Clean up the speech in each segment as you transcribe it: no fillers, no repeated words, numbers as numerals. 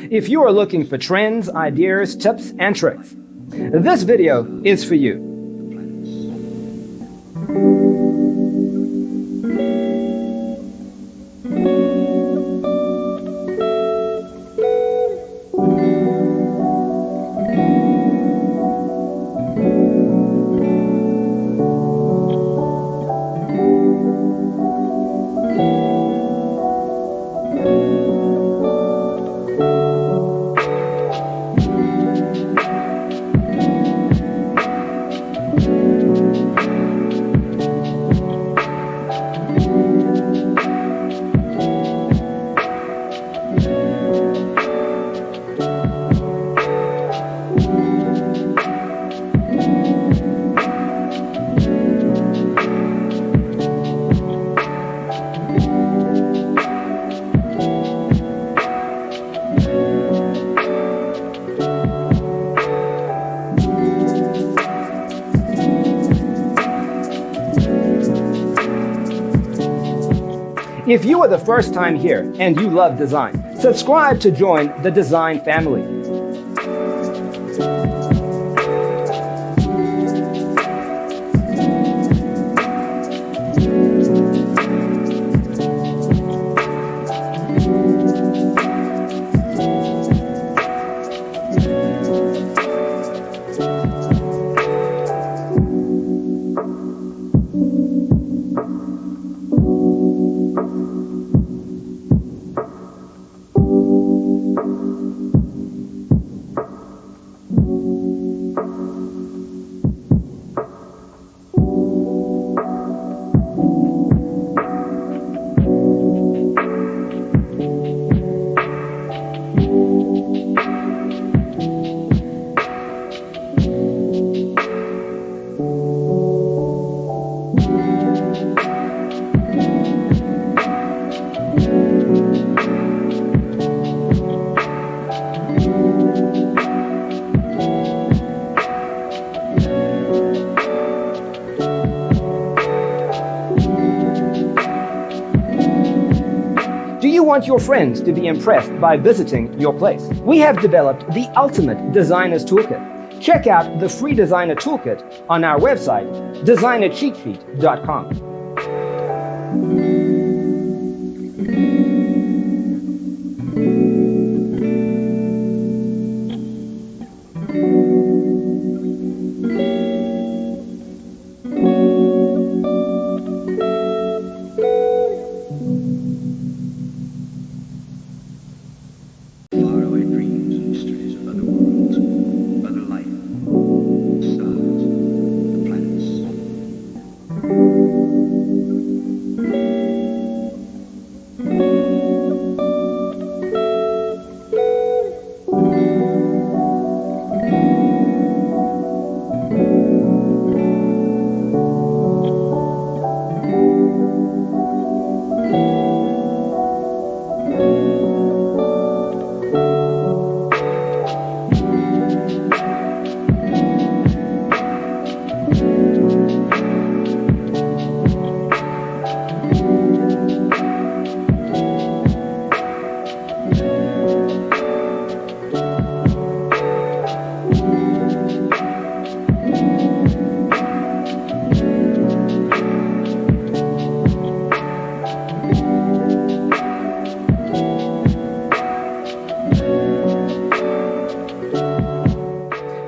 If you are looking for trends, ideas, tips, and tricks, this video is for you. If you are the first time here and you love design, subscribe to join the design family. Do you want your friends to be impressed by visiting your place? We have developed the ultimate designer's toolkit. Check out the free designer toolkit on our website, designercheatsheet.com. Faraway dreams and mysteries of other worlds, other life, stars, the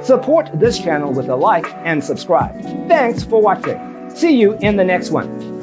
Support this channel with a like and subscribe. Thanks for watching. See you in the next one.